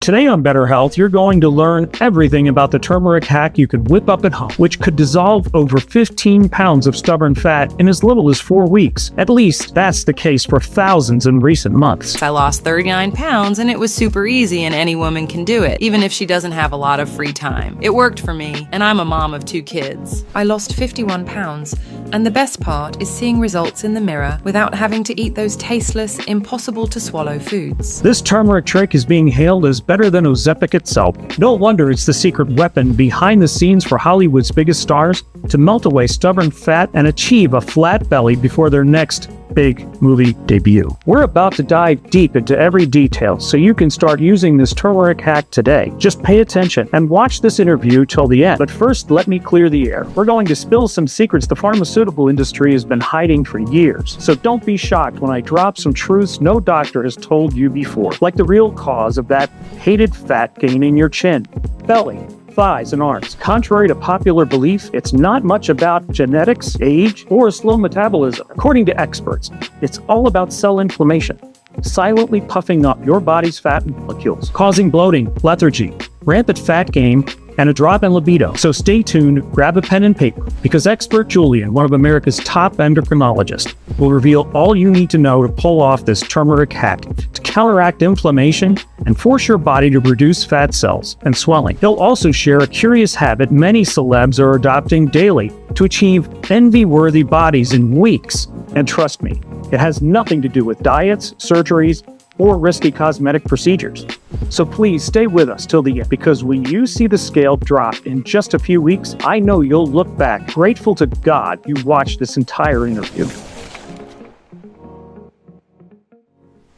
Today on Better Health, you're going to learn everything about the turmeric hack you could whip up at home, which could dissolve over 15 pounds of stubborn fat in as little as 4 weeks. At least, that's the case for thousands in recent months. I lost 39 pounds and it was super easy and any woman can do it, even if she doesn't have a lot of free time. It worked for me, and I'm a mom of 2 kids. I lost 51 pounds, and the best part is seeing results in the mirror without having to eat those tasteless, impossible to swallow foods. This turmeric trick is being hailed as better than Ozempic itself. No wonder it's the secret weapon behind the scenes for Hollywood's biggest stars to melt away stubborn fat and achieve a flat belly before their next big movie debut. We're about to dive deep into every detail so you can start using this turmeric hack today. Just pay attention and watch this interview till the end. But first, let me clear the air. We're going to spill some secrets the pharmaceutical industry has been hiding for years. So don't be shocked when I drop some truths no doctor has told you before, like the real cause of that hated fat gain in your chin, belly, thighs, and arms. Contrary to popular belief, it's not much about genetics, age, or a slow metabolism. According to experts, it's all about cell inflammation, silently puffing up your body's fat molecules, causing bloating, lethargy, rampant fat gain, and a drop in libido. So stay tuned, grab a pen and paper, because expert Julian, one of America's top endocrinologists, will reveal all you need to know to pull off this turmeric hack to counteract inflammation and force your body to reduce fat cells and swelling. He'll also share a curious habit many celebs are adopting daily to achieve envy-worthy bodies in weeks. And trust me, it has nothing to do with diets, surgeries, or risky cosmetic procedures. So please stay with us till the end, because when you see the scale drop in just a few weeks, I know you'll look back grateful to God you watched this entire interview.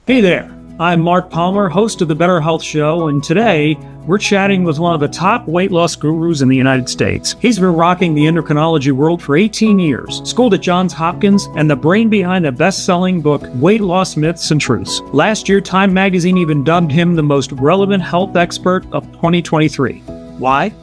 Hey there, I'm Mark Palmer, host of the Better Health Show, and today we're chatting with one of the top weight loss gurus in the United States. He's been rocking the endocrinology world for 18 years, schooled at Johns Hopkins, and the brain behind the best-selling book, Weight Loss Myths and Truths. Last year, Time magazine even dubbed him the most relevant health expert of 2023. Why?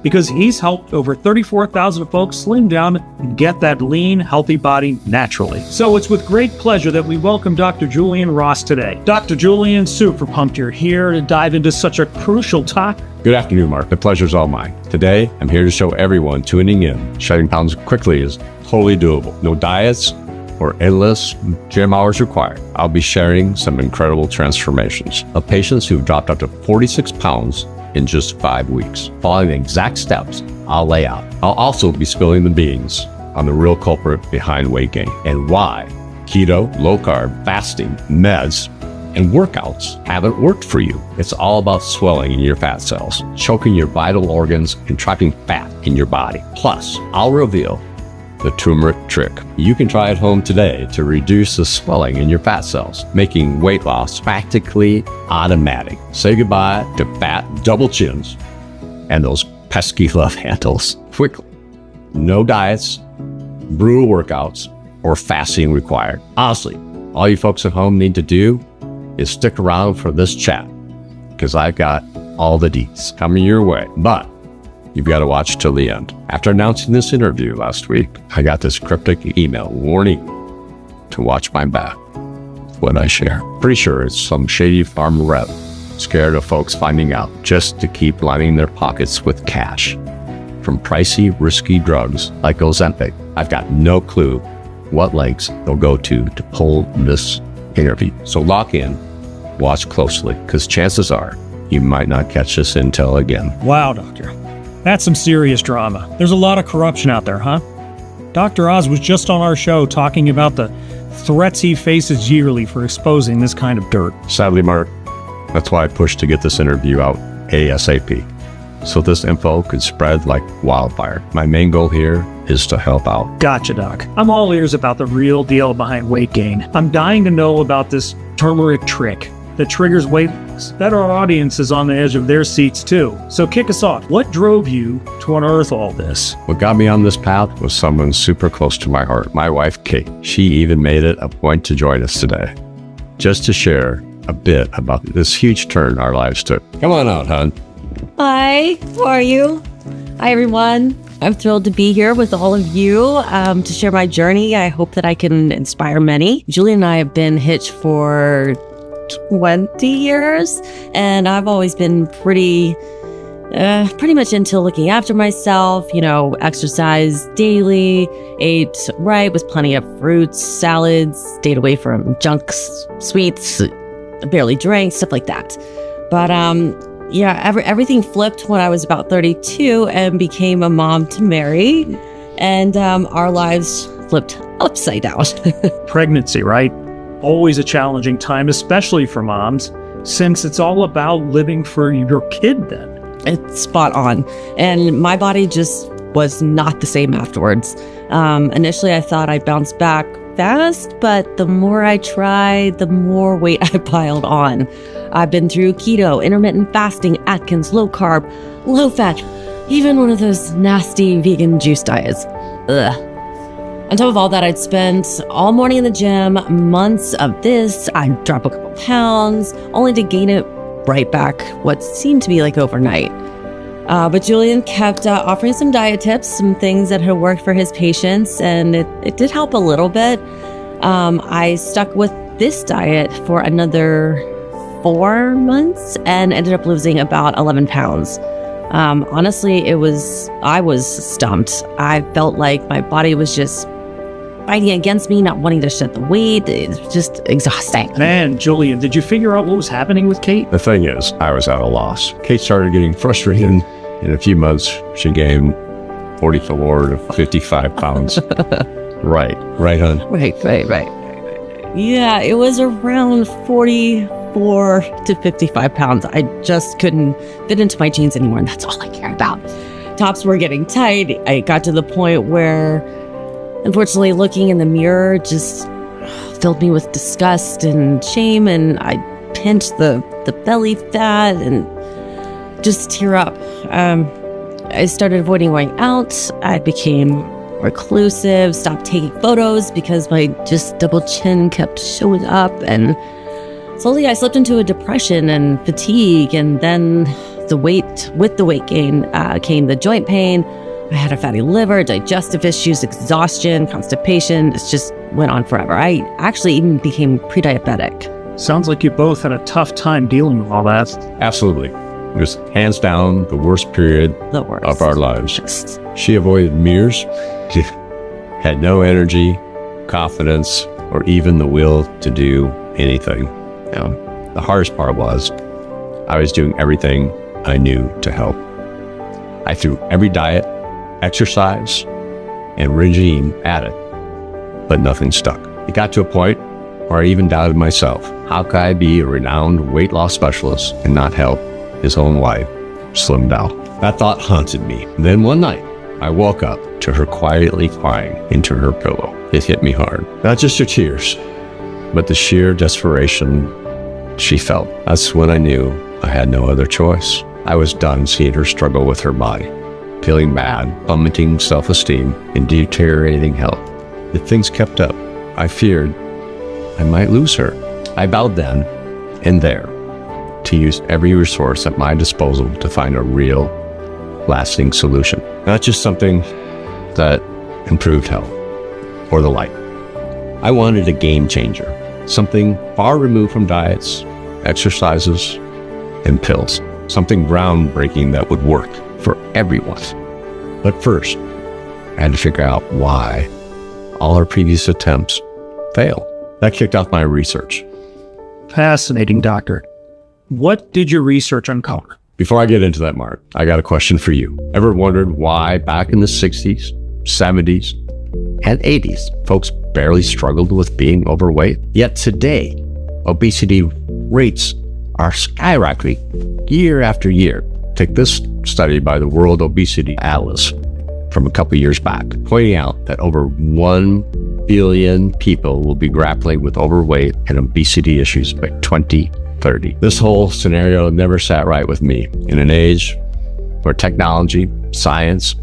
Because he's helped over 34,000 folks slim down and get that lean, healthy body naturally. So it's with great pleasure that we welcome Dr. Julian Ross today. Dr. Julian, super pumped you're here to dive into such a crucial topic. Good afternoon, Mark. The pleasure's all mine. Today, I'm here to show everyone tuning in, shedding pounds quickly is totally doable. No diets or endless gym hours required. I'll be sharing some incredible transformations of patients who've dropped up to 46 pounds in just 5 weeks, following the exact steps I'll lay out. I'll also be spilling the beans on the real culprit behind weight gain and why keto, low carb, fasting, meds, and workouts haven't worked for you. It's all about swelling in your fat cells, choking your vital organs, and trapping fat in your body. Plus, I'll reveal the turmeric trick you can try at home today to reduce the swelling in your fat cells, making weight loss practically automatic. Say goodbye to fat double chins and those pesky love handles quickly. No diets, brutal workouts, or fasting required. Honestly, all you folks at home need to do is stick around for this chat, because I've got all the deets coming your way. But you've got to watch till the end. After announcing this interview last week, I got this cryptic email warning to watch my back when I share. Pretty sure it's some shady farm rep scared of folks finding out, just to keep lining their pockets with cash from pricey, risky drugs like Ozempic. I've got no clue what lengths they'll go to pull this interview. So lock in, watch closely, because chances are you might not catch this intel again. Wow, doctor. That's some serious drama. There's a lot of corruption out there, huh? Dr. Oz was just on our show talking about the threats he faces yearly for exposing this kind of dirt. Sadly, Mark, that's why I pushed to get this interview out ASAP, so this info could spread like wildfire. My main goal here is to help out. Gotcha, Doc. I'm all ears about the real deal behind weight gain. I'm dying to know about this turmeric trick that triggers weight loss. Bet our audience is on the edge of their seats too. So kick us off. What drove you to unearth all this? What got me on this path was someone super close to my heart, my wife, Kate. She even made it a point to join us today, just to share a bit about this huge turn our lives took. Come on out, hon. Hi, how are you? Hi, everyone. I'm thrilled to be here with all of you to share my journey. I hope that I can inspire many. Julie and I have been hitched for 20 years. And I've always been pretty much into looking after myself, exercise daily, ate right with plenty of fruits, salads, stayed away from junks, sweets, barely drank, stuff like that. But everything flipped when I was about 32 and became a mom to Mary, and our lives flipped upside down. Pregnancy, right? Always a challenging time, especially for moms, since it's all about living for your kid then. It's spot on. And my body just was not the same afterwards. Initially, I thought I'd bounce back fast, but the more I tried, the more weight I piled on. I've been through keto, intermittent fasting, Atkins, low carb, low fat, even one of those nasty vegan juice diets. Ugh. On top of all that, I'd spent all morning in the gym, months of this. I'd drop a couple pounds, only to gain it right back what seemed to be like overnight. But Julian kept offering some diet tips, some things that had worked for his patients, and it did help a little bit. I stuck with this diet for another 4 months and ended up losing about 11 pounds. Honestly, I was stumped. I felt like my body was just fighting against me, not wanting to shed the weight. It's just exhausting. Man, Julian, did you figure out what was happening with Kate? The thing is, I was at a loss. Kate started getting frustrated. In a few months, she gained 44 to 55 pounds. Right, hon? Right. Yeah, it was around 44 to 55 pounds. I just couldn't fit into my jeans anymore, and that's all I care about. Tops were getting tight. I got to the point where, unfortunately, looking in the mirror just filled me with disgust and shame, and I pinched the belly fat and just tear up. I started avoiding going out. I became reclusive, stopped taking photos because my just double chin kept showing up, and slowly I slipped into a depression and fatigue, and then with the weight gain came the joint pain. I had a fatty liver, digestive issues, exhaustion, constipation. It just went on forever. I actually even became pre-diabetic. Sounds like you both had a tough time dealing with all that. Absolutely. It was hands down the worst period of our lives. She avoided mirrors. She had no energy, confidence, or even the will to do anything. The hardest part was I was doing everything I knew to help. I threw every diet, exercise, and regime at it, but nothing stuck. It got to a point where I even doubted myself. How could I be a renowned weight loss specialist and not help his own wife slim down? That thought haunted me. And then one night, I woke up to her quietly crying into her pillow. It hit me hard. Not just her tears, but the sheer desperation she felt. That's when I knew I had no other choice. I was done seeing her struggle with her body, feeling bad, plummeting self-esteem, and deteriorating health. If things kept up, I feared I might lose her. I vowed then and there to use every resource at my disposal to find a real, lasting solution. Not just something that improved health or the like. I wanted a game changer, something far removed from diets, exercises, and pills. Something groundbreaking that would work for everyone. But first, I had to figure out why all our previous attempts failed. That kicked off my research. Fascinating, doctor. What did your research uncover? Before I get into that, Mark, I got a question for you. Ever wondered why back in the 60s, 70s, and 80s, folks barely struggled with being overweight? Yet today, obesity rates are skyrocketing year after year. Take this study by the World Obesity Atlas from a couple years back, pointing out that over 1 billion people will be grappling with overweight and obesity issues by 2030. This whole scenario never sat right with me. In an age where technology, science,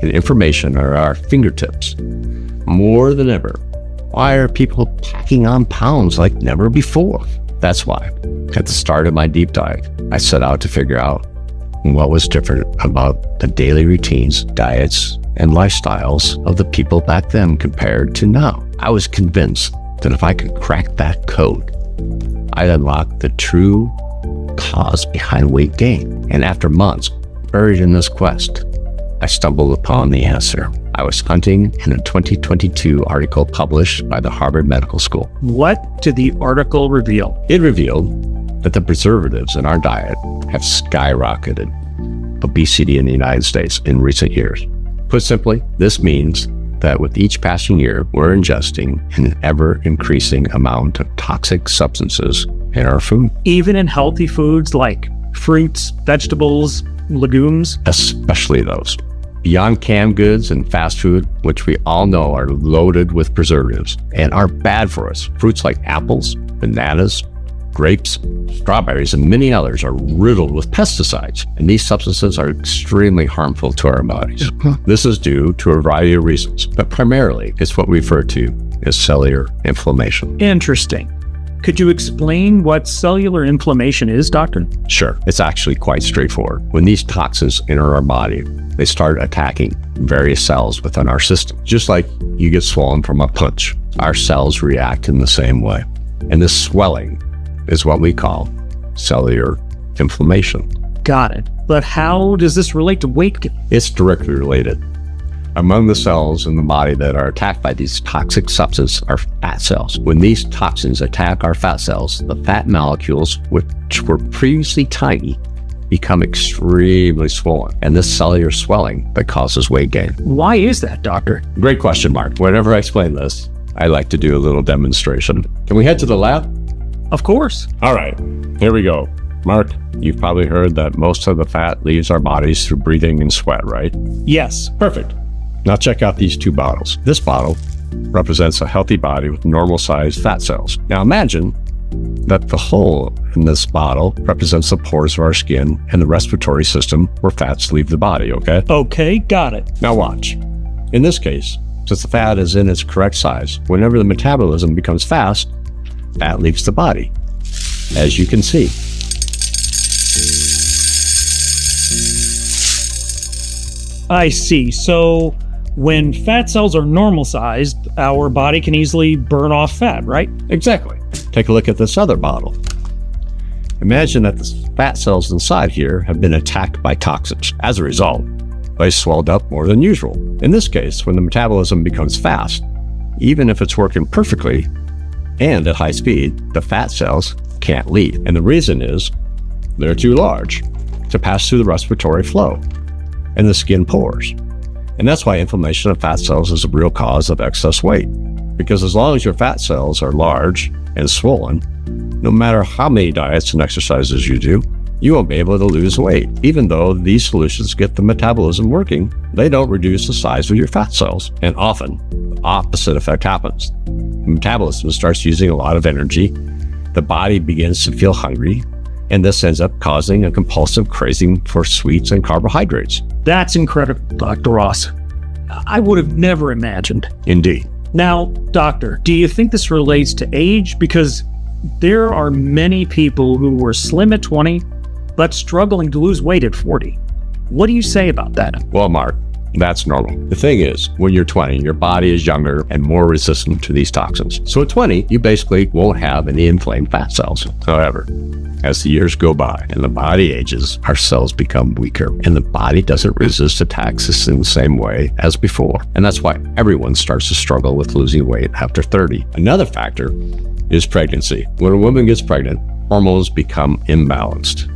and information are at our fingertips, more than ever, why are people packing on pounds like never before? That's why, at the start of my deep dive, I set out to figure out what was different about the daily routines, diets, and lifestyles of the people back then compared to now. I was convinced that if I could crack that code, I unlocked the true cause behind weight gain. And after months buried in this quest, I stumbled upon the answer. I was hunting in a 2022 article published by the Harvard Medical School. What did the article reveal? It revealed that the preservatives in our diet have skyrocketed obesity in the United States in recent years. Put simply, this means that with each passing year, we're ingesting an ever-increasing amount of toxic substances in our food. Even in healthy foods like fruits, vegetables, legumes? Especially those. Beyond canned goods and fast food, which we all know are loaded with preservatives and are bad for us. Fruits like apples, bananas, grapes, strawberries, and many others are riddled with pesticides, and these substances are extremely harmful to our bodies. This is due to a variety of reasons, but primarily it's what we refer to as cellular inflammation. Interesting. Could you explain what cellular inflammation is, doctor? Sure. It's actually quite straightforward. When these toxins enter our body, they start attacking various cells within our system. Just like you get swollen from a punch, our cells react in the same way. And this swelling is what we call cellular inflammation. Got it. But how does this relate to weight gain? It's directly related. Among the cells in the body that are attacked by these toxic substances are fat cells. When these toxins attack our fat cells, the fat molecules, which were previously tiny, become extremely swollen, and this cellular swelling that causes weight gain. Why is that, doctor? Great question, Mark. Whenever I explain this, I like to do a little demonstration. Can we head to the lab? Of course. All right, here we go. Mark, you've probably heard that most of the fat leaves our bodies through breathing and sweat, right? Yes. Perfect. Now check out these two bottles. This bottle represents a healthy body with normal-sized fat cells. Now imagine that the hole in this bottle represents the pores of our skin and the respiratory system where fats leave the body, okay? Okay, got it. Now watch. In this case, since the fat is in its correct size, whenever the metabolism becomes fast, fat leaves the body, as you can see. I see. So when fat cells are normal sized, our body can easily burn off fat, right? Exactly. Take a look at this other bottle. Imagine that the fat cells inside here have been attacked by toxins. As a result, they swelled up more than usual. In this case, when the metabolism becomes fast, even if it's working perfectly and at high speed, the fat cells can't leave. And the reason is they're too large to pass through the respiratory flow and the skin pores. And that's why inflammation of fat cells is a real cause of excess weight. Because as long as your fat cells are large and swollen, no matter how many diets and exercises you do, you won't be able to lose weight. Even though these solutions get the metabolism working, they don't reduce the size of your fat cells. And often, the opposite effect happens. The metabolism starts using a lot of energy, the body begins to feel hungry, and this ends up causing a compulsive craving for sweets and carbohydrates. That's incredible, Dr. Ross. I would have never imagined. Indeed. Now, doctor, do you think this relates to age? Because there are many people who were slim at 20, but struggling to lose weight at 40. What do you say about that? Well, Mark, that's normal. The thing is, when you're 20, your body is younger and more resistant to these toxins. So at 20, you basically won't have any inflamed fat cells. However, as the years go by and the body ages, our cells become weaker and the body doesn't resist attacks in the same way as before. And that's why everyone starts to struggle with losing weight after 30. Another factor is pregnancy. When a woman gets pregnant, hormones become imbalanced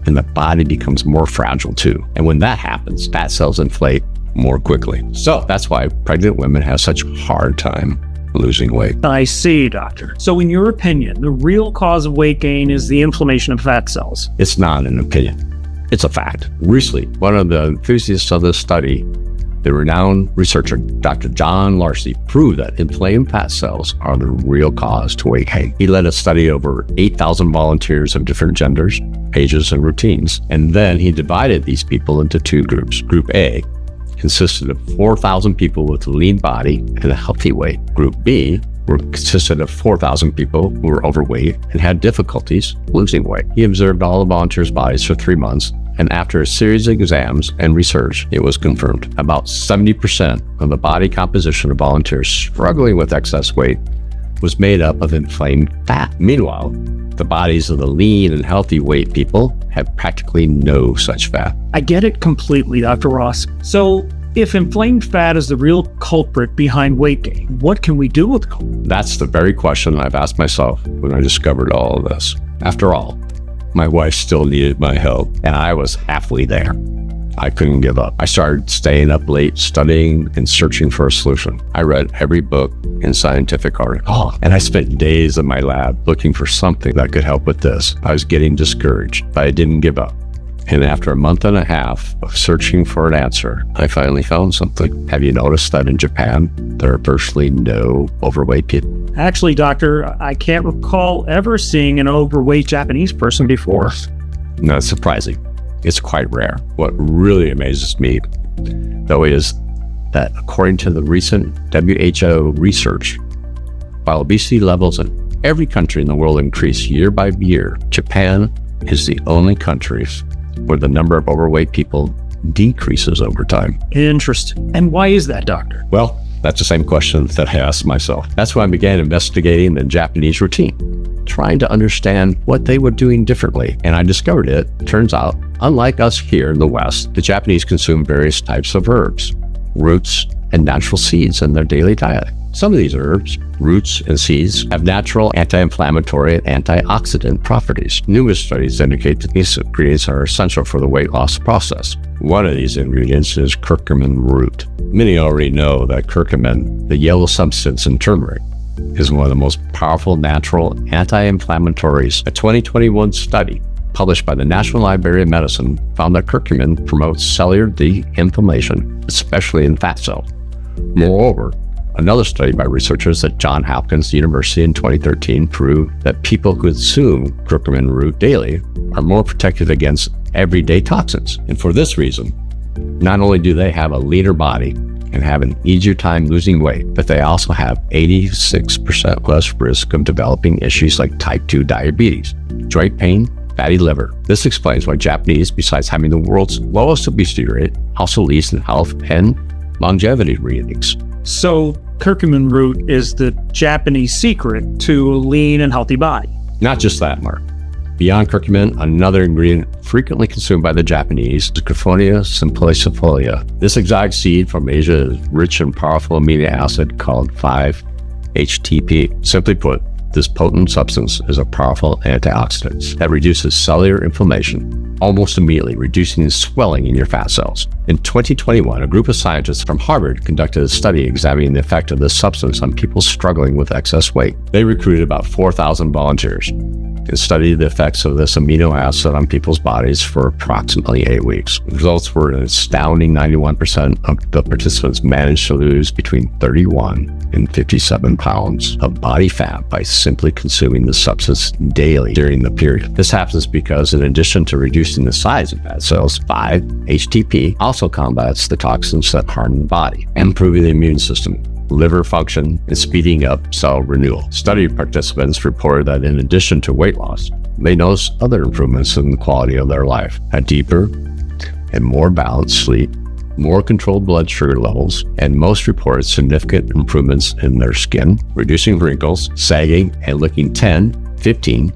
and the body becomes more fragile too. And when that happens, fat cells inflate more quickly. So that's why pregnant women have such a hard time losing weight. I see, doctor. So in your opinion, the real cause of weight gain is the inflammation of fat cells? It's not an opinion. It's a fact. Recently, one of the enthusiasts of this study, the renowned researcher, Dr. John Larcy, proved that inflamed fat cells are the real cause to weight gain. He led a study over 8,000 volunteers of different genders, ages, and routines. And then he divided these people into two groups. Group A consisted of 4,000 people with a lean body and a healthy weight. Group B consisted of 4,000 people who were overweight and had difficulties losing weight. He observed all the volunteers' bodies for 3 months, and after a series of exams and research, it was confirmed. About 70% of the body composition of volunteers struggling with excess weight was made up of inflamed fat. Meanwhile, The bodies of the lean and healthy weight people have practically no such fat. I get it completely, Dr. Ross. So, if inflamed fat is the real culprit behind weight gain, what can we do with it? That's the very question I've asked myself when I discovered all of this. After all, my wife still needed my help, and I was halfway there. I couldn't give up. I started staying up late, studying and searching for a solution. I read every book and scientific article, and I spent days in my lab looking for something that could help with this. I was getting discouraged, but I didn't give up. And after a month and a half of searching for an answer, I finally found something. Have you noticed that in Japan, there are virtually no overweight people? Actually, doctor, I can't recall ever seeing an overweight Japanese person before. No, it's surprising. It's quite rare. What really amazes me, though, is that according to the recent WHO research, while obesity levels in every country in the world increase year by year, Japan is the only country where the number of overweight people decreases over time. Interesting. And why is that, doctor? Well, that's the same question that I asked myself. That's why I began investigating the Japanese routine, trying to understand what they were doing differently. And I discovered it. Turns out, unlike us here in the West, the Japanese consume various types of herbs, roots, and natural seeds in their daily diet. Some of these herbs, roots, and seeds have natural anti-inflammatory and antioxidant properties. Numerous studies indicate that these ingredients are essential for the weight loss process. One of these ingredients is curcumin root. Many already know that curcumin, the yellow substance in turmeric, is one of the most powerful natural anti-inflammatories. A 2021 study published by the National Library of Medicine found that curcumin promotes cellular de-inflammation, especially in fat cells. Moreover, another study by researchers at Johns Hopkins University in 2013 proved that people who consume curcumin root daily are more protected against everyday toxins. And for this reason, not only do they have a leaner body and have an easier time losing weight, but they also have 86% less risk of developing issues like type 2 diabetes, joint pain, fatty liver. This explains why Japanese, besides having the world's lowest obesity rate, also leads in health and longevity ratings. So, curcumin root is the Japanese secret to a lean and healthy body. Not just that, Mark. Beyond curcumin, another ingredient frequently consumed by the Japanese is Graphonia simplicifolia. This exotic seed from Asia is rich in powerful amino acid called 5-HTP. Simply put, this potent substance is a powerful antioxidant that reduces cellular inflammation almost immediately, reducing the swelling in your fat cells. In 2021, a group of scientists from Harvard conducted a study examining the effect of this substance on people struggling with excess weight. They recruited about 4,000 volunteers and studied the effects of this amino acid on people's bodies for approximately 8 weeks. The results were an astounding 91% of the participants managed to lose between 31 and 57 pounds of body fat by simply consuming the substance daily during the period. This happens because in addition to reducing the size of fat cells, 5-HTP also combats the toxins that harm the body, improving the immune system, liver function, and speeding up cell renewal. Study participants reported that in addition to weight loss, they noticed other improvements in the quality of their life: a deeper and more balanced sleep, more controlled blood sugar levels, and most reported significant improvements in their skin, reducing wrinkles, sagging, and looking 10, 15,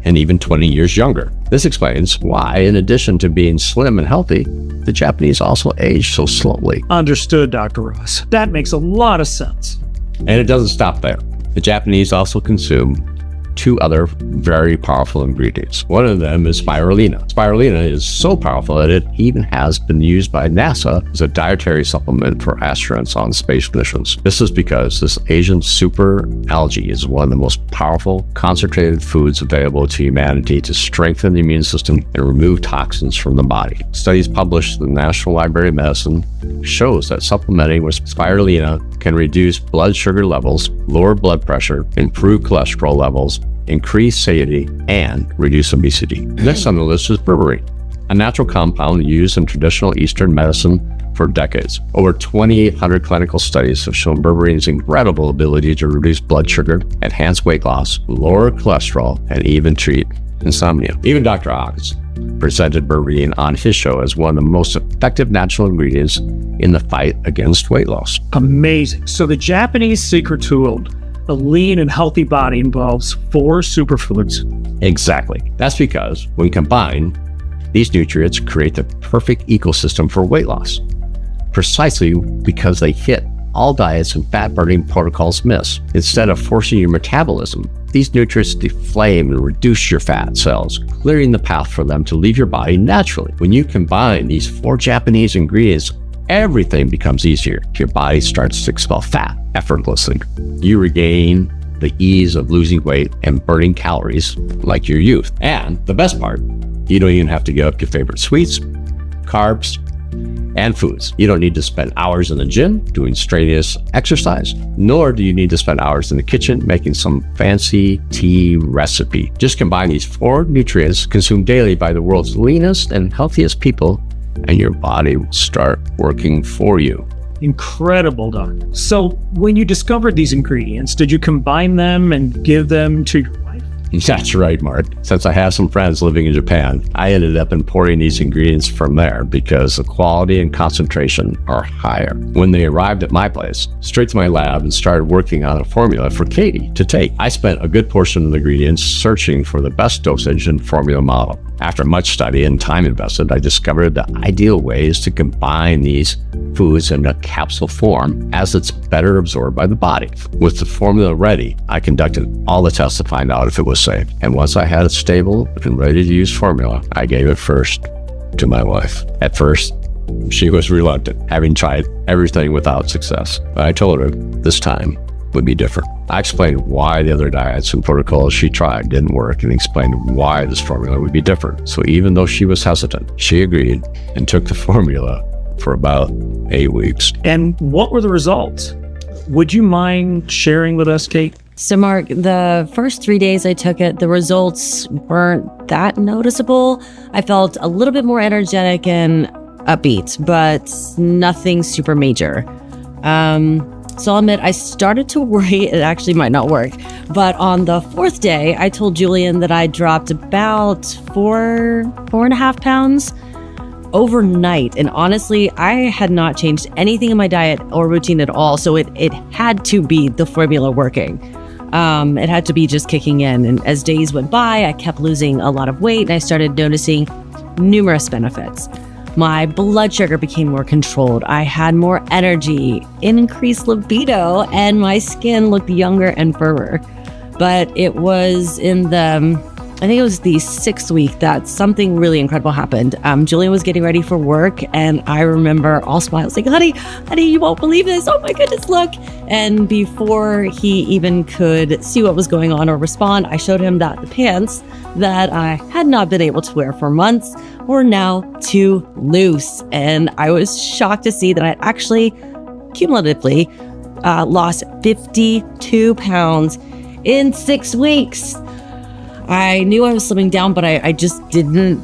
and even 20 years younger. This explains why, in addition to being slim and healthy, the Japanese also age so slowly. Understood, Dr. Ross. That makes a lot of sense. And it doesn't stop there. The Japanese also consume 2 other very powerful ingredients. One of them is spirulina. Spirulina is so powerful that it even has been used by NASA as a dietary supplement for astronauts on space missions. This is because this Asian super algae is one of the most powerful concentrated foods available to humanity to strengthen the immune system and remove toxins from the body. Studies published in the National Library of Medicine shows that supplementing with spirulina can reduce blood sugar levels, lower blood pressure, improve cholesterol levels, increase satiety, and reduce obesity. Next on the list is berberine, a natural compound used in traditional Eastern medicine for decades. Over 2,800 clinical studies have shown berberine's incredible ability to reduce blood sugar, enhance weight loss, lower cholesterol, and even treat insomnia. Even Dr. Oz presented berberine on his show as one of the most effective natural ingredients in the fight against weight loss. Amazing. So the Japanese secret to a lean and healthy body involves 4 superfoods. Exactly. That's because when combined, these nutrients create the perfect ecosystem for weight loss, precisely because they hit all diets and fat-burning protocols miss. Instead of forcing your metabolism, these nutrients deflame and reduce your fat cells, clearing the path for them to leave your body naturally. When you combine these 4 Japanese ingredients, everything becomes easier. Your body starts to expel fat effortlessly. You regain the ease of losing weight and burning calories like your youth. And the best part, you don't even have to give up your favorite sweets, carbs, and foods. You don't need to spend hours in the gym doing strenuous exercise, nor do you need to spend hours in the kitchen making some fancy tea recipe. Just combine these 4 nutrients consumed daily by the world's leanest and healthiest people, and your body will start working for you. Incredible, Doc. So when you discovered these ingredients, did you combine them and give them to your wife? That's right, Mark. Since I have some friends living in Japan, I ended up importing these ingredients from there because the quality and concentration are higher. When they arrived at my place, straight to my lab and started working on a formula for Katie to take. I spent a good portion of the ingredients searching for the best dosage and formula model. After much study and time invested, I discovered the ideal ways to combine these foods in a capsule form as it's better absorbed by the body. With the formula ready, I conducted all the tests to find out if it was safe. And once I had a stable and ready to use formula, I gave it first to my wife. At first, she was reluctant, having tried everything without success. But I told her this time would be different. I explained why the other diets and protocols she tried didn't work and explained why this formula would be different. So even though she was hesitant, she agreed and took the formula for about 8 weeks. And what were the results? Would you mind sharing with us, Kate? So, Mark, the first 3 days I took it, the results weren't that noticeable. I felt a little bit more energetic and upbeat, but nothing super major. So I'll admit, I started to worry it actually might not work. But on the 4th day, I told Julian that I dropped about 4.5 pounds overnight. And honestly, I had not changed anything in my diet or routine at all. So it had to be the formula working. It had to be just kicking in. And as days went by, I kept losing a lot of weight and I started noticing numerous benefits. My blood sugar became more controlled. I had more energy, increased libido, and my skin looked younger and firmer. But it was in I think it was the 6th week that something really incredible happened. Julian was getting ready for work, and I remember all smiles, like, honey, you won't believe this. Oh my goodness, look. And before he even could see what was going on or respond, I showed him that the pants that I had not been able to wear for months were now too loose. And I was shocked to see that I actually cumulatively lost 52 pounds in 6 weeks. I knew I was slimming down, but I just didn't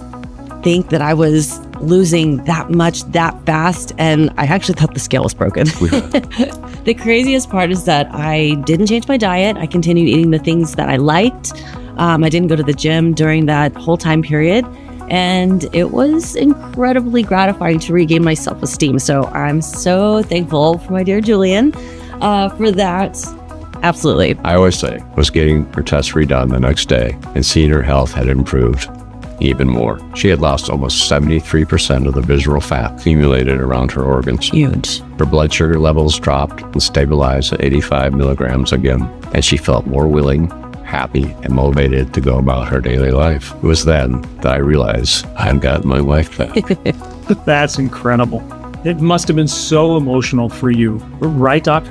think that I was losing that much that fast. And I actually thought the scale was broken. The craziest part is that I didn't change my diet. I continued eating the things that I liked. I didn't go to the gym during that whole time period. And it was incredibly gratifying to regain my self-esteem. So I'm so thankful for my dear Julian for that. Absolutely. I always say, was getting her test redone the next day and seeing her health had improved even more. She had lost almost 73% of the visceral fat accumulated around her organs. Huge. Her blood sugar levels dropped and stabilized at 85 milligrams again, and she felt more willing, happy, and motivated to go about her daily life. It was then that I realized I had gotten my wife back. That's incredible. It must have been so emotional for you, right, Doc?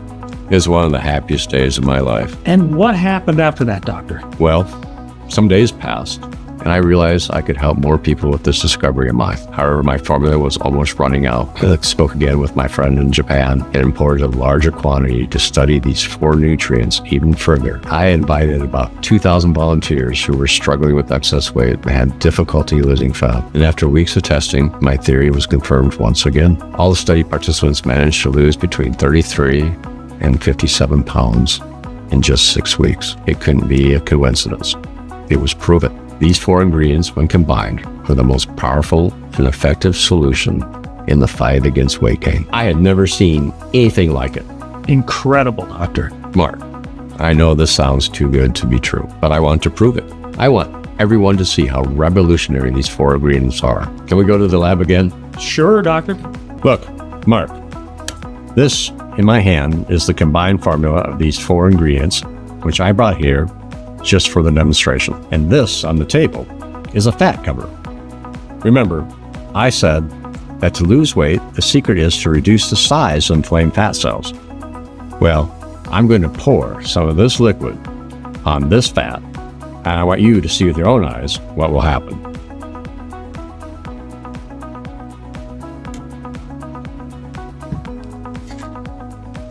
It was one of the happiest days of my life. And what happened after that, Doctor? Well, some days passed, and I realized I could help more people with this discovery of mine. However, my formula was almost running out. I spoke again with my friend in Japan and imported a larger quantity to study these 4 nutrients even further. I invited about 2,000 volunteers who were struggling with excess weight and had difficulty losing fat. And after weeks of testing, my theory was confirmed once again. All the study participants managed to lose between 33 and 57 pounds in just 6 weeks. It couldn't be a coincidence. It was proven. These 4 ingredients, when combined, are the most powerful and effective solution in the fight against weight gain. I had never seen anything like it. Incredible, Doctor. Mark, I know this sounds too good to be true, but I want to prove it. I want everyone to see how revolutionary these 4 ingredients are. Can we go to the lab again? Sure, doctor. Look, Mark, this in my hand is the combined formula of these 4 ingredients, which I brought here just for the demonstration. And this on the table is a fat cover. Remember, I said that to lose weight, the secret is to reduce the size of inflamed fat cells. Well, I'm going to pour some of this liquid on this fat, and I want you to see with your own eyes what will happen.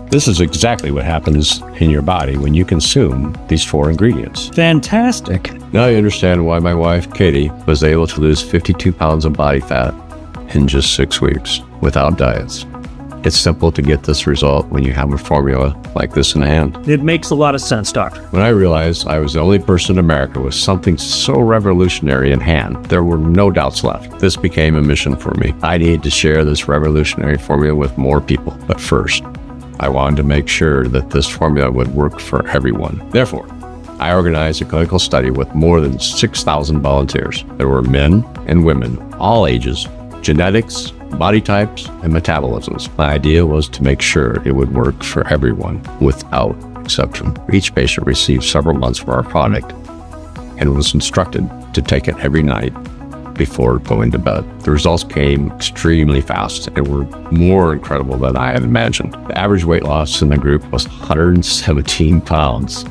This is exactly what happens in your body when you consume these 4 ingredients. Fantastic. Now you understand why my wife, Katie, was able to lose 52 pounds of body fat in just 6 weeks without diets. It's simple to get this result when you have a formula like this in hand. It makes a lot of sense, doctor. When I realized I was the only person in America with something so revolutionary in hand, there were no doubts left. This became a mission for me. I needed to share this revolutionary formula with more people. But first, I wanted to make sure that this formula would work for everyone. Therefore, I organized a clinical study with more than 6,000 volunteers. There were men and women, all ages, genetics, body types, and metabolisms. My idea was to make sure it would work for everyone without exception. Each patient received several months of our product and was instructed to take it every night before going to bed. The results came extremely fast and were more incredible than I had imagined. The average weight loss in the group was 117 pounds.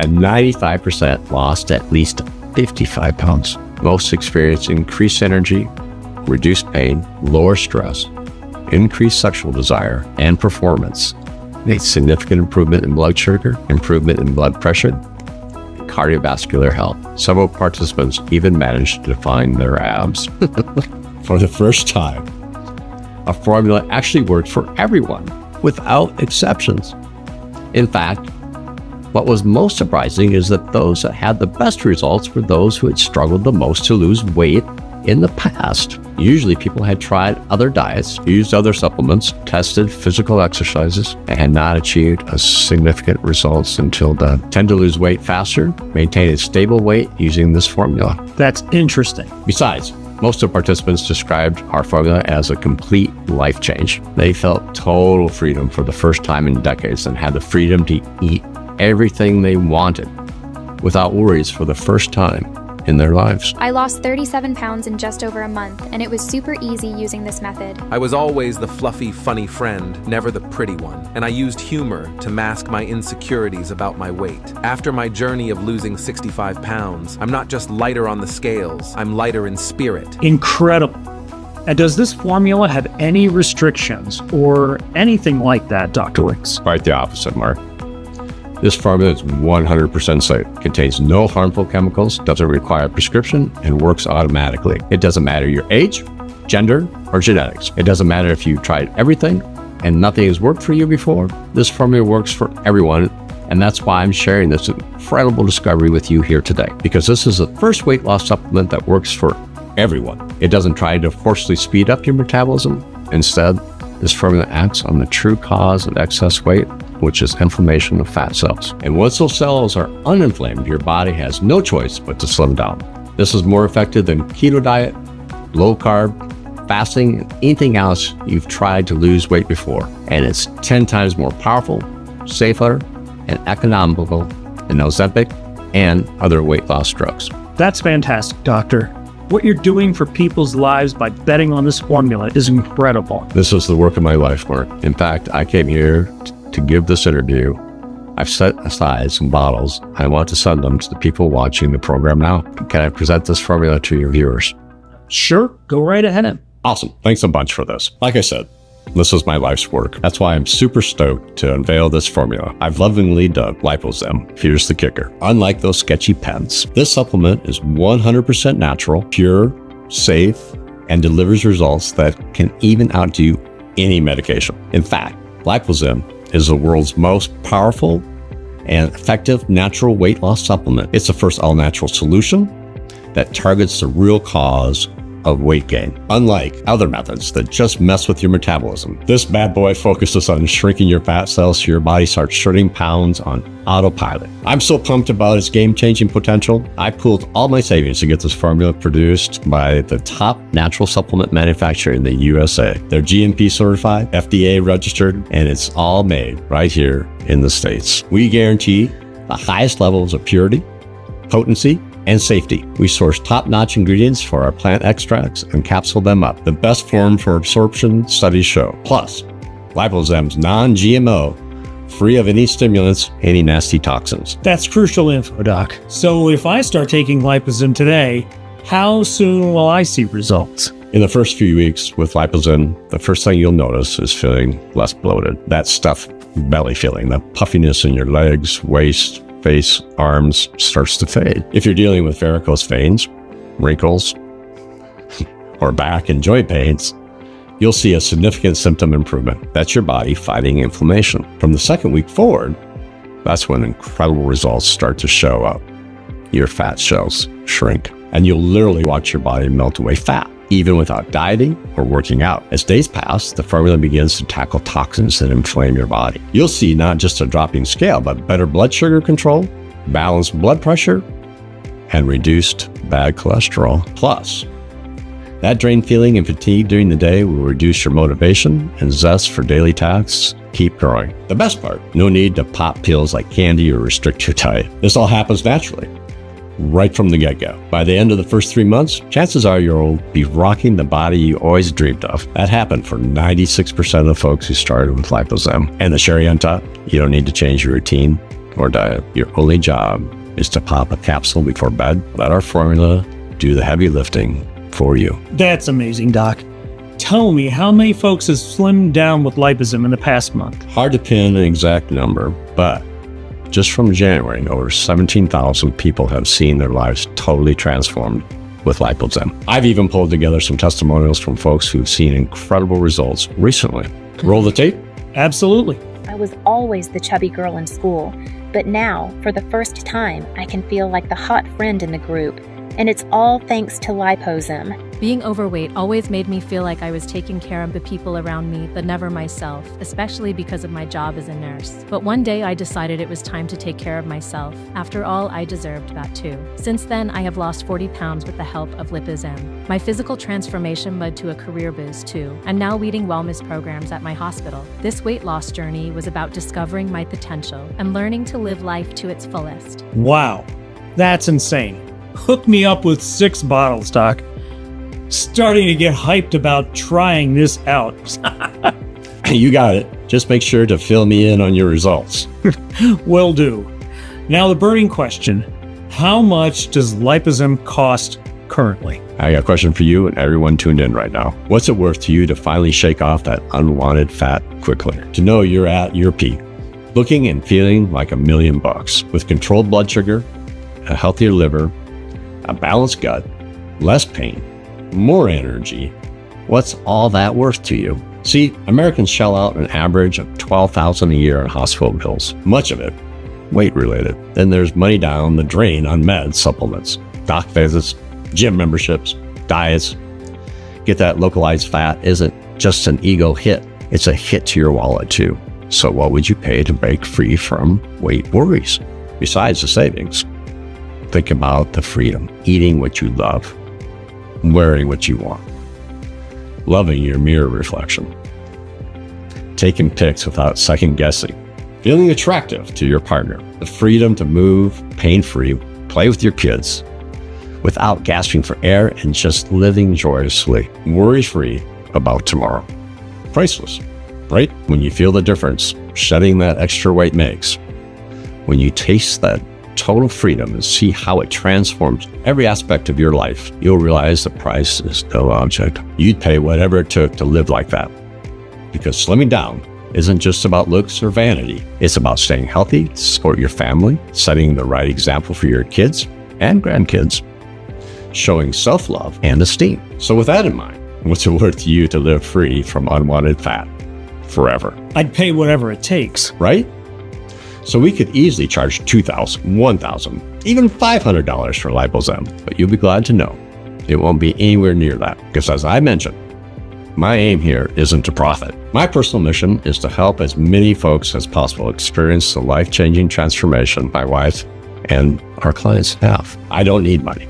And 95% lost at least 55 pounds. Most experienced increased energy, reduced pain, lower stress, increased sexual desire, and performance. Made significant improvement in blood sugar, improvement in blood pressure, cardiovascular health. Several participants even managed to define their abs. For the first time, a formula actually worked for everyone, without exceptions. In fact, what was most surprising is that those that had the best results were those who had struggled the most to lose weight in the past. Usually people had tried other diets, used other supplements, tested physical exercises, and had not achieved a significant results until then. Tend to lose weight faster, maintain a stable weight using this formula. That's interesting. Besides, most of the participants described our formula as a complete life change. They felt total freedom for the first time in decades and had the freedom to eat everything they wanted without worries for the first time in their lives. I lost 37 pounds in just over a month, and it was super easy using this method. I was always the fluffy, funny friend, never the pretty one, and I used humor to mask my insecurities about my weight. After my journey of losing 65 pounds, I'm not just lighter on the scales, I'm lighter in spirit. Incredible. And does this formula have any restrictions or anything like that, Dr. Wicks? Quite the opposite, Mark. This formula is 100% safe, contains no harmful chemicals, doesn't require a prescription, and works automatically. It doesn't matter your age, gender, or genetics. It doesn't matter if you've tried everything and nothing has worked for you before. This formula works for everyone, and that's why I'm sharing this incredible discovery with you here today, because this is the first weight loss supplement that works for everyone. It doesn't try to forcibly speed up your metabolism. Instead, this formula acts on the true cause of excess weight, which is inflammation of fat cells. And once those cells are uninflamed, your body has no choice but to slim down. This is more effective than keto diet, low carb, fasting, and anything else you've tried to lose weight before. And it's 10 times more powerful, safer, and economical than Ozempic and other weight loss drugs. That's fantastic, doctor. What you're doing for people's lives by betting on this formula is incredible. This is the work of my life, Mark. In fact, I came here to give this interview. I've set aside some bottles. I want to send them to the people watching the program now. Can I present this formula to your viewers? Sure, go right ahead. Awesome. Thanks a bunch for this. Like I said, this is my life's work. That's why I'm super stoked to unveil this formula. I've lovingly dubbed LIPOZEM. Here's the kicker. Unlike those sketchy pens, this supplement is 100% natural, pure, safe, and delivers results that can even outdo any medication. In fact, LIPOZEM is the world's most powerful and effective natural weight loss supplement. It's the first all-natural solution that targets the real cause of weight gain. Unlike other methods that just mess with your metabolism, this bad boy focuses on shrinking your fat cells so your body starts shredding pounds on autopilot. I'm so pumped about its game-changing potential. I pooled all my savings to get this formula produced by the top natural supplement manufacturer in the USA. They're GMP certified, FDA registered, and it's all made right here in the States. We guarantee the highest levels of purity, potency, and safety. We source top-notch ingredients for our plant extracts and capsule them up. The best form for absorption, studies show. Plus, LIPOZEM's non-GMO, free of any stimulants, any nasty toxins. That's crucial info, Doc. So if I start taking LIPOZEM today, how soon will I see results? In the first few weeks with LIPOZEM, the first thing you'll notice is feeling less bloated. That stuffed belly feeling, the puffiness in your legs, waist, face, arms starts to fade. If you're dealing with varicose veins, wrinkles, or back and joint pains, you'll see a significant symptom improvement. That's your body fighting inflammation. From the second week forward, that's when incredible results start to show up. Your fat cells shrink, and you'll literally watch your body melt away fat, even without dieting or working out. As days pass, the formula begins to tackle toxins that inflame your body. You'll see not just a dropping scale, but better blood sugar control, balanced blood pressure, and reduced bad cholesterol. Plus, that drained feeling and fatigue during the day will reduce your motivation and zest for daily tasks. Keep growing. The best part, no need to pop pills like candy or restrict your diet. This all happens naturally, right from the get-go. By the end of the first 3 months, chances are you'll be rocking the body you always dreamed of. That happened for 96% of the folks who started with LIPOZEM. And the cherry on top, you don't need to change your routine or diet. Your only job is to pop a capsule before bed. Let our formula do the heavy lifting for you. That's amazing, Doc. Tell me, how many folks have slimmed down with LIPOZEM in the past month? Hard to pin an exact number, but just from January, over 17,000 people have seen their lives totally transformed with LIPOZEM. I've even pulled together some testimonials from folks who've seen incredible results recently. Roll the tape? Absolutely. I was always the chubby girl in school, but now, for the first time, I can feel like the hot friend in the group. And it's all thanks to LIPOZEM. Being overweight always made me feel like I was taking care of the people around me, but never myself, especially because of my job as a nurse. But one day I decided it was time to take care of myself. After all, I deserved that too. Since then, I have lost 40 pounds with the help of LIPOZEM. My physical transformation led to a career boost too, and now leading wellness programs at my hospital. This weight loss journey was about discovering my potential and learning to live life to its fullest. Wow, that's insane. Hook me up with 6 bottles, Doc. Starting to get hyped about trying this out. You got it. Just make sure to fill me in on your results. Will do. Now the burning question. How much does LIPOZEM cost currently? I got a question for you and everyone tuned in right now. What's it worth to you to finally shake off that unwanted fat quickly? To know you're at your peak, looking and feeling like $1 million with controlled blood sugar, a healthier liver, a balanced gut, less pain, more energy. What's all that worth to you? See, Americans shell out an average of $12,000 a year on hospital bills, much of it weight-related. Then there's money down the drain on meds, supplements, doc visits, gym memberships, diets. Get that localized fat isn't just an ego hit. It's a hit to your wallet too. So what would you pay to break free from weight worries? Besides the savings, think about the freedom, eating what you love, wearing what you want, loving your mirror reflection, taking pics without second guessing, feeling attractive to your partner, the freedom to move pain-free, play with your kids without gasping for air, and just living joyously, worry-free about tomorrow. Priceless, right? When you feel the difference shedding that extra weight makes, when you taste that total freedom and see how it transforms every aspect of your life, you'll realize the price is no object. You'd pay whatever it took to live like that. Because slimming down isn't just about looks or vanity. It's about staying healthy, to support your family, setting the right example for your kids and grandkids, showing self-love and esteem. So with that in mind, what's it worth to you to live free from unwanted fat forever? I'd pay whatever it takes. Right? So we could easily charge $2,000, $1,000, even $500 for LIPOZEM, but you'll be glad to know It won't be anywhere near that because, as I mentioned, my aim here isn't to profit. My personal mission is to help as many folks as possible experience the life-changing transformation my wife and our clients have. I don't need money.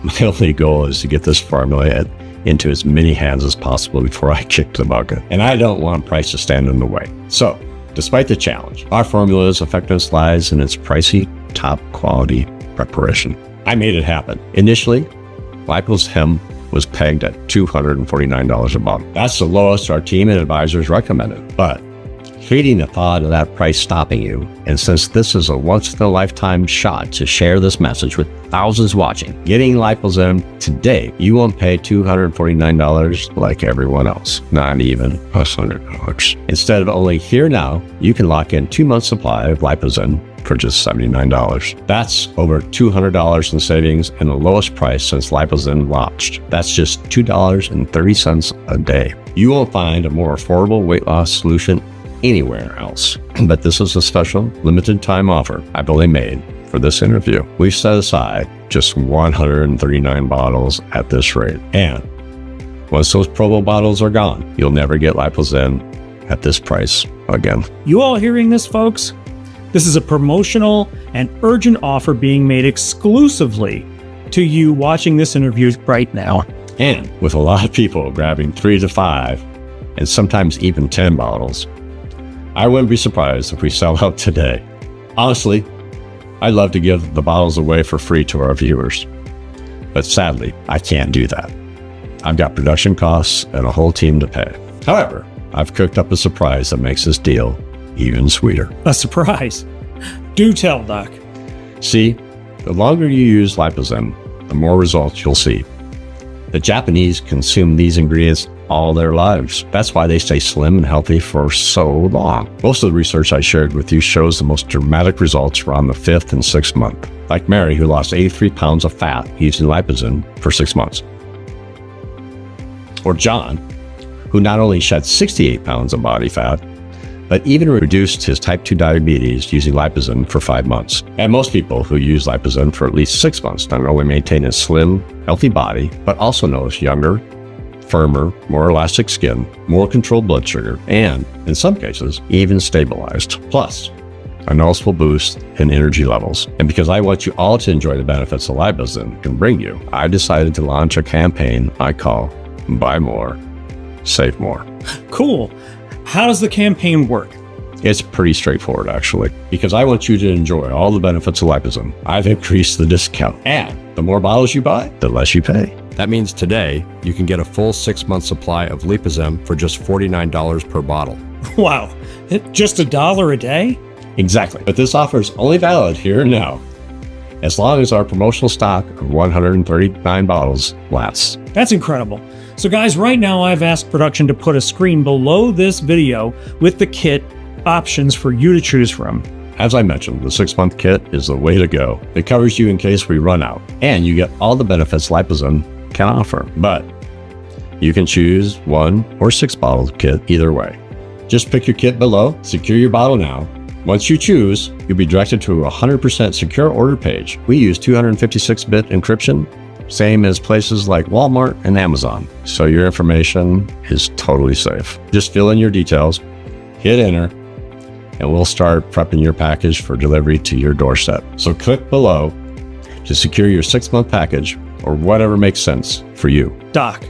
My only goal is to get this formula into as many hands as possible before I kick the bucket. And I don't want price to stand in the way. So, despite the challenge, our formula's effectiveness lies in its pricey, top quality preparation. I made it happen. Initially, LIPOZEM was pegged at $249 a bottle. That's the lowest our team and advisors recommended. But hating the thought of that price stopping you, and since this is a once-in-a-lifetime shot to share this message with thousands watching, getting LIPOZEM today, you won't pay $249 like everyone else, not even $100. Instead of only here now, you can lock in 2 months supply of LIPOZEM for just $79. That's over $200 in savings and the lowest price since LIPOZEM launched. That's just $2.30 a day. You won't find a more affordable weight loss solution anywhere else. But this is a special limited time offer I've only made for this interview. We've set aside just 139 bottles at this rate. And once those promo bottles are gone, you'll never get LIPOZEM at this price again. You all hearing this, folks? This is a promotional and urgent offer being made exclusively to you watching this interview right now. And with a lot of people grabbing 3 to 5 and sometimes even 10 bottles, I wouldn't be surprised if we sell out today. Honestly, I'd love to give the bottles away for free to our viewers, but sadly, I can't do that. I've got production costs and a whole team to pay. However, I've cooked up a surprise that makes this deal even sweeter. A surprise? Do tell, Doc. See, the longer you use LIPOZEM, the more results you'll see. The Japanese consume these ingredients all their lives. That's why they stay slim and healthy for so long. Most of the research I shared with you shows the most dramatic results around the 5th and 6th month. Like Mary, who lost 83 pounds of fat using LIPOZEM for 6 months. Or John, who not only shed 68 pounds of body fat, but even reduced his type 2 diabetes using LIPOZEM for 5 months. And most people who use LIPOZEM for at least 6 months not only maintain a slim, healthy body, but also notice younger, firmer, more elastic skin, more controlled blood sugar, and, in some cases, even stabilized. Plus, a noticeable boost in energy levels. And because I want you all to enjoy the benefits of LIPOZEM can bring you, I decided to launch a campaign I call Buy More, Save More. Cool. How does the campaign work? It's pretty straightforward, actually. Because I want you to enjoy all the benefits of LIPOZEM, I've increased the discount. And the more bottles you buy, the less you pay. That means today, you can get a full 6-month supply of LIPOZEM for just $49 per bottle. Wow. Just $1 a day? Exactly. But this offer is only valid here and now, as long as our promotional stock of 139 bottles lasts. That's incredible. So guys, right now I've asked production to put a screen below this video with the kit options for you to choose from. As I mentioned, the 6-month kit is the way to go. It covers you in case we run out, and you get all the benefits LIPOZEM can offer. But you can choose 1 or 6 bottle kit either way. Just pick your kit below, secure your bottle now. Once you choose, you'll be directed to a 100% secure order page. We use 256-bit encryption, same as places like Walmart and Amazon. So your information is totally safe. Just fill in your details, hit enter, and we'll start prepping your package for delivery to your doorstep. So click below to secure your 6-month package or whatever makes sense for you. Doc,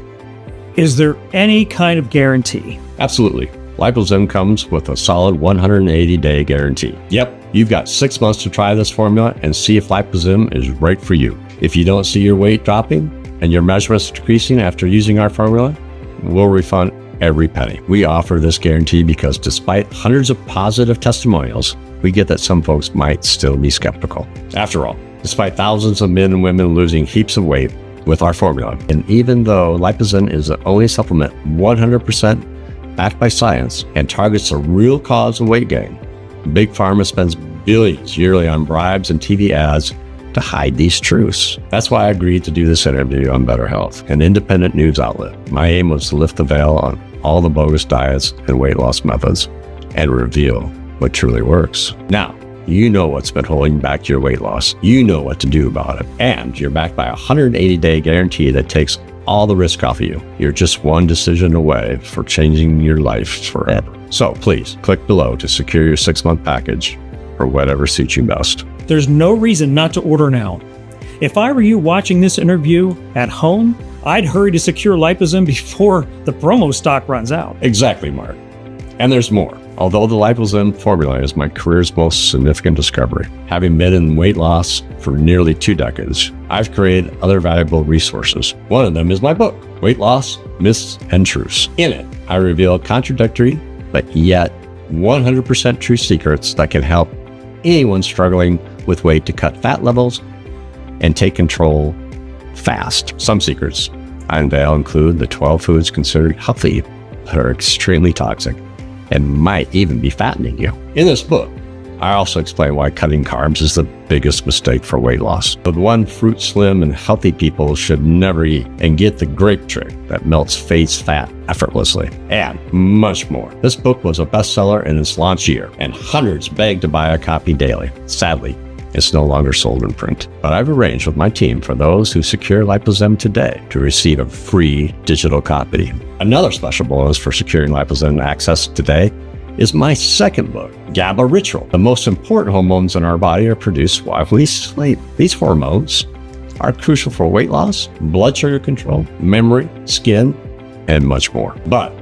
is there any kind of guarantee? Absolutely. LIPOZEM comes with a solid 180-day guarantee. Yep, you've got 6 months to try this formula and see if LIPOZEM is right for you. If you don't see your weight dropping and your measurements decreasing after using our formula, we'll refund every penny. We offer this guarantee because despite hundreds of positive testimonials, we get that some folks might still be skeptical. After all, despite thousands of men and women losing heaps of weight with our formula, and even though LIPOZEM is the only supplement 100% backed by science and targets the real cause of weight gain, Big Pharma spends billions yearly on bribes and TV ads to hide these truths. That's why I agreed to do this interview on Better Health, an independent news outlet. My aim was to lift the veil on all the bogus diets and weight loss methods and reveal what truly works. Now, You know what's been holding back your weight loss. You know what to do about it. And you're backed by a 180-day guarantee that takes all the risk off of you. You're just one decision away for changing your life forever. So please click below to secure your 6-month package for whatever suits you best. There's no reason not to order now. If I were you watching this interview at home, I'd hurry to secure LIPOZEM before the promo stock runs out. Exactly, Mark. And there's more. Although the LIPOZEM formula is my career's most significant discovery, having been in weight loss for nearly 2 decades, I've created other valuable resources. One of them is my book, Weight Loss, Myths and Truths. In it, I reveal contradictory, but yet 100% true secrets that can help anyone struggling with weight to cut fat levels and take control fast. Some secrets I unveil include the 12 foods considered healthy but are extremely toxic and might even be fattening you. In this book, I also explain why cutting carbs is the biggest mistake for weight loss. The one fruit slim and healthy people should never eat, and get the grape trick that melts face fat effortlessly, and much more. This book was a bestseller in its launch year, and hundreds begged to buy a copy daily. Sadly, it's no longer sold in print, but I've arranged with my team for those who secure LIPOZEM today to receive a free digital copy. Another special bonus for securing LIPOZEM access today is my second book, GABA Ritual. The most important hormones in our body are produced while we sleep. These hormones are crucial for weight loss, blood sugar control, memory, skin, and much more. But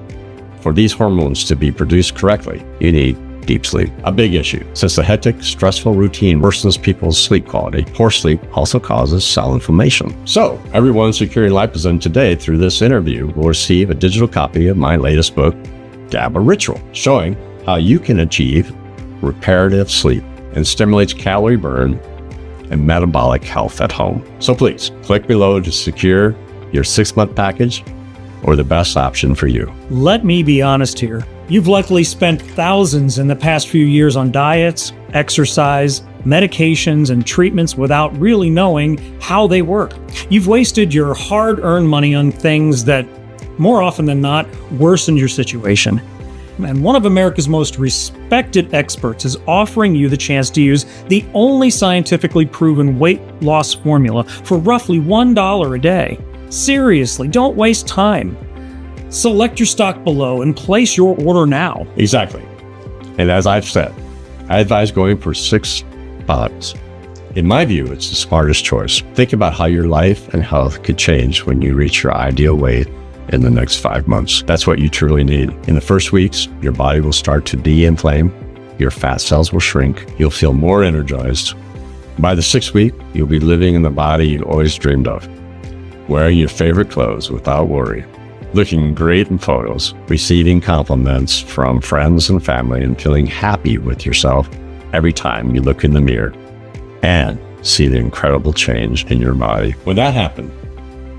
for these hormones to be produced correctly, you need deep sleep, a big issue. Since the hectic, stressful routine worsens people's sleep quality, poor sleep also causes cell inflammation. So, everyone securing LIPOZEM today through this interview will receive a digital copy of my latest book, GABA Ritual, showing how you can achieve reparative sleep and stimulates calorie burn and metabolic health at home. So please, click below to secure your 6-month package or the best option for you. Let me be honest here. You've likely spent thousands in the past few years on diets, exercise, medications, and treatments without really knowing how they work. You've wasted your hard-earned money on things that, more often than not, worsen your situation. And one of America's most respected experts is offering you the chance to use the only scientifically proven weight loss formula for roughly $1 a day. Seriously, don't waste time. Select your stock below and place your order now. Exactly. And as I've said, I advise going for 6 products. In my view, it's the smartest choice. Think about how your life and health could change when you reach your ideal weight in the next 5 months. That's what you truly need. In the first weeks, your body will start to de-inflame, your fat cells will shrink, you'll feel more energized. By the 6th week, you'll be living in the body you always dreamed of, wearing your favorite clothes without worry, looking great in photos, receiving compliments from friends and family, and feeling happy with yourself every time you look in the mirror and see the incredible change in your body. When that happens,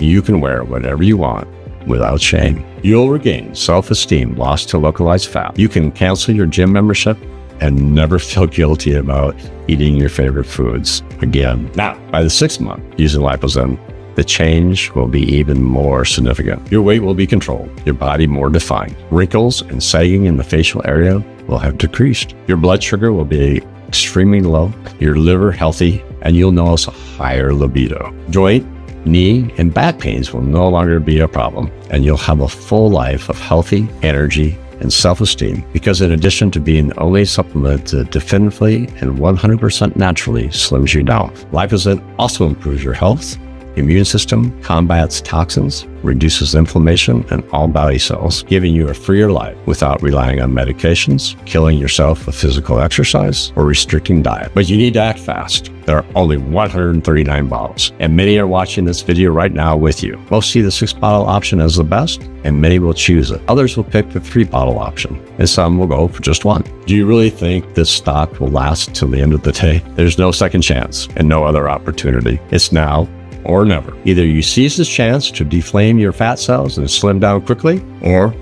you can wear whatever you want without shame. You'll regain self-esteem lost to localized fat. You can cancel your gym membership and never feel guilty about eating your favorite foods again. Now, by the 6th month using LIPOZEM, the change will be even more significant. Your weight will be controlled, your body more defined. Wrinkles and sagging in the facial area will have decreased. Your blood sugar will be extremely low, your liver healthy, and you'll notice a higher libido. Joint, knee, and back pains will no longer be a problem, and you'll have a full life of healthy energy and self-esteem, because in addition to being the only supplement that definitively and 100% naturally slims you down, LIPOZEM also improves your health, immune system, combats toxins, reduces inflammation in all body cells, giving you a freer life without relying on medications, killing yourself with physical exercise, or restricting diet. But you need to act fast. There are only 139 bottles, and many are watching this video right now with you. Most see the 6-bottle option as the best, and many will choose it. Others will pick the 3-bottle option, and some will go for just 1. Do you really think this stock will last till the end of the day? There's no second chance and no other opportunity. It's now or never. Either you seize this chance to deflame your fat cells and slim down quickly, or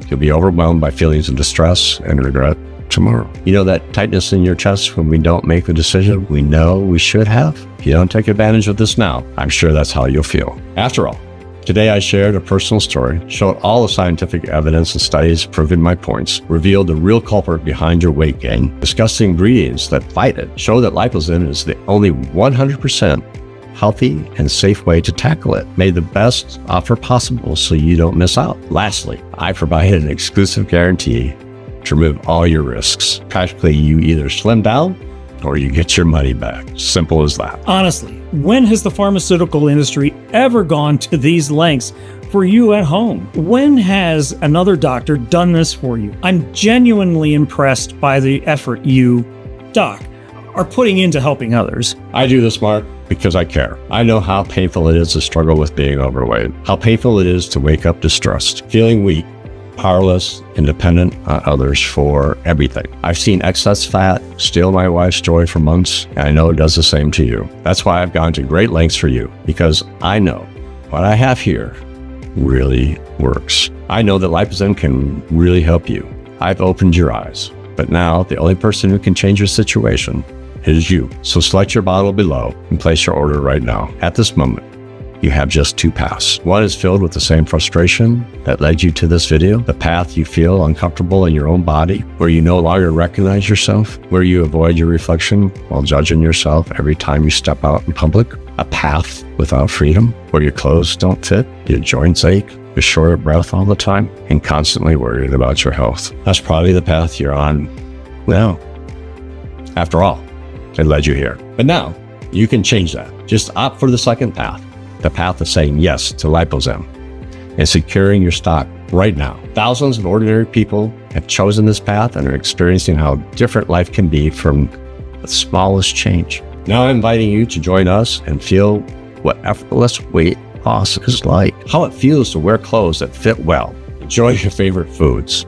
you'll be overwhelmed by feelings of distress and regret tomorrow. You know that tightness in your chest when we don't make the decision we know we should have? If you don't take advantage of this now, I'm sure that's how you'll feel. After all, Today I shared a personal story, showed all the scientific evidence and studies proving my points, revealed the real culprit behind your weight gain, discussed the ingredients that fight it, show that LIPOZEM is the only 100% healthy and safe way to tackle it, made the best offer possible so you don't miss out. Lastly, I provided an exclusive guarantee to remove all your risks. Practically, you either slim down or you get your money back. Simple as that. Honestly, when has the pharmaceutical industry ever gone to these lengths for you at home? When has another doctor done this for you? I'm genuinely impressed by the effort you, Doc, are putting into helping others. I do this, Mark, because I care. I know how painful it is to struggle with being overweight, how painful it is to wake up distressed, feeling weak, powerless, and dependent on others for everything. I've seen excess fat steal my wife's joy for months, and I know it does the same to you. That's why I've gone to great lengths for you, because I know what I have here really works. I know that LIPOZEM can really help you. I've opened your eyes, but now the only person who can change your situation is you. So select your bottle below and place your order right now. At this moment, you have just two paths. One is filled with the same frustration that led you to this video, the path you feel uncomfortable in your own body, where you no longer recognize yourself, where you avoid your reflection while judging yourself every time you step out in public, a path without freedom, where your clothes don't fit, your joints ache, you're short of breath all the time, and constantly worried about your health. That's probably the path you're on now. After all, it led you here. But now, you can change that. Just opt for the second path. The path of saying yes to LIPOZEM and securing your stock right now. Thousands of ordinary people have chosen this path and are experiencing how different life can be from the smallest change. Now I'm inviting you to join us and feel what effortless weight loss is like, how it feels to wear clothes that fit well, enjoy your favorite foods,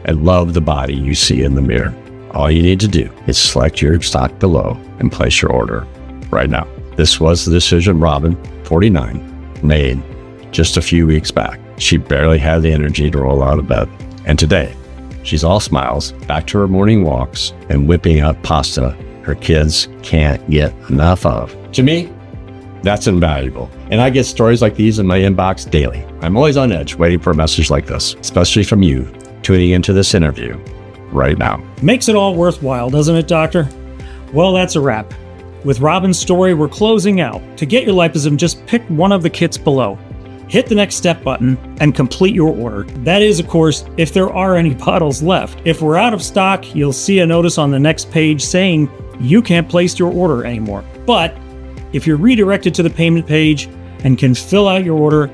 and love the body you see in the mirror. All you need to do is select your stock below and place your order right now. This was the decision Robin, 49, made just a few weeks back. She barely had the energy to roll out of bed. And today, she's all smiles, back to her morning walks and whipping up pasta her kids can't get enough of. To me, that's invaluable. And I get stories like these in my inbox daily. I'm always on edge waiting for a message like this, especially from you tuning into this interview right now. Makes it all worthwhile, doesn't it, Doctor? Well, that's a wrap. With Robin's story, we're closing out. To get your LIPOZEM, just pick one of the kits below. Hit the next step button and complete your order. That is, of course, if there are any bottles left. If we're out of stock, you'll see a notice on the next page saying you can't place your order anymore. But if you're redirected to the payment page and can fill out your order,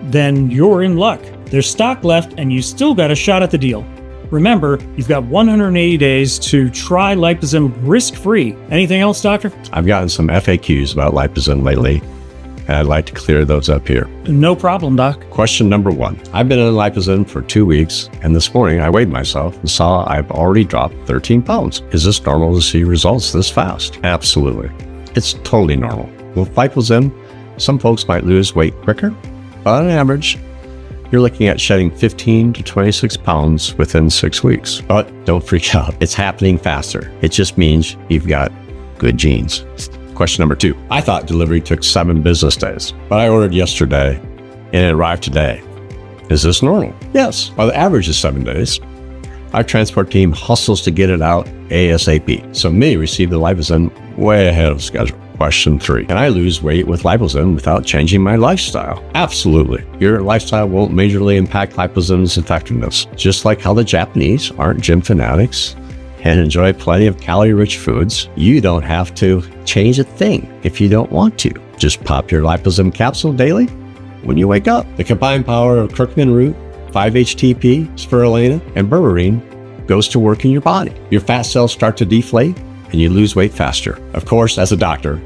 then you're in luck. There's stock left and you still got a shot at the deal. Remember, you've got 180 days to try LIPOZEM risk-free. Anything else, Doctor? I've gotten some FAQs about LIPOZEM lately, and I'd like to clear those up here. No problem, Doc. Question number 1. I've been on LIPOZEM for 2 weeks, and this morning I weighed myself and saw I've already dropped 13 pounds. Is this normal to see results this fast? Absolutely. It's totally normal. With LIPOZEM, some folks might lose weight quicker, but on average, you're looking at shedding 15 to 26 pounds within 6 weeks. But don't freak out. It's happening faster. It just means you've got good genes. Question number 2. I thought delivery took 7 business days, but I ordered yesterday and it arrived today. Is this normal? Yes. While the average is 7 days, our transport team hustles to get it out ASAP. So many receive the LIPOZEM way ahead of schedule. Question 3. Can I lose weight with LIPOZEM without changing my lifestyle? Absolutely. Your lifestyle won't majorly impact LIPOZEM's effectiveness. Just like how the Japanese aren't gym fanatics and enjoy plenty of calorie-rich foods, you don't have to change a thing if you don't want to. Just pop your LIPOZEM capsule daily when you wake up. The combined power of curcumin root, 5-HTP, spirulina, and berberine goes to work in your body. Your fat cells start to deflate and you lose weight faster. Of course, as a doctor,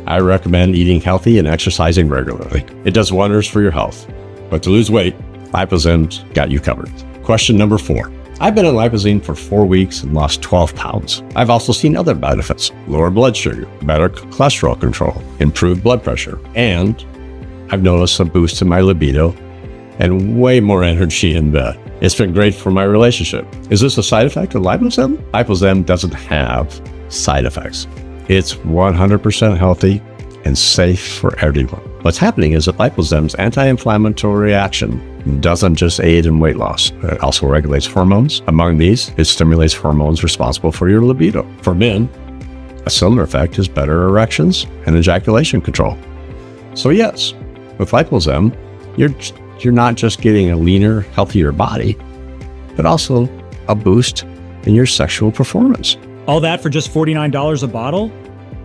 I recommend eating healthy and exercising regularly. It does wonders for your health. But to lose weight, LIPOZEM's got you covered. Question number 4. I've been on LIPOZEM for 4 weeks and lost 12 pounds. I've also seen other benefits: lower blood sugar, better cholesterol control, improved blood pressure, and I've noticed a boost in my libido and way more energy in bed. It's been great for my relationship. Is this a side effect of LIPOZEM? LIPOZEM doesn't have side effects. It's 100% healthy and safe for everyone. What's happening is that LIPOZEM's anti-inflammatory action doesn't just aid in weight loss. It also regulates hormones. Among these, it stimulates hormones responsible for your libido. For men, a similar effect is better erections and ejaculation control. So yes, with LIPOZEM, you're not just getting a leaner, healthier body, but also a boost in your sexual performance. All that for just $49 a bottle?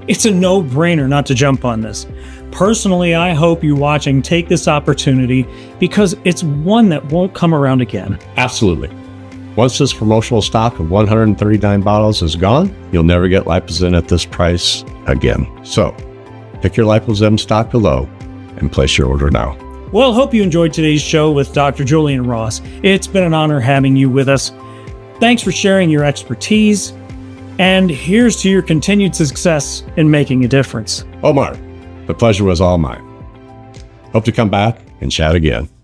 It's a no-brainer not to jump on this. Personally, I hope you watching take this opportunity because it's one that won't come around again. Absolutely. Once this promotional stock of 139 bottles is gone, you'll never get LIPOZEM at this price again. So, pick your LIPOZEM stock below and place your order now. Well, hope you enjoyed today's show with Dr. Julian Ross. It's been an honor having you with us. Thanks for sharing your expertise. And here's to your continued success in making a difference. Omar, the pleasure was all mine. Hope to come back and chat again.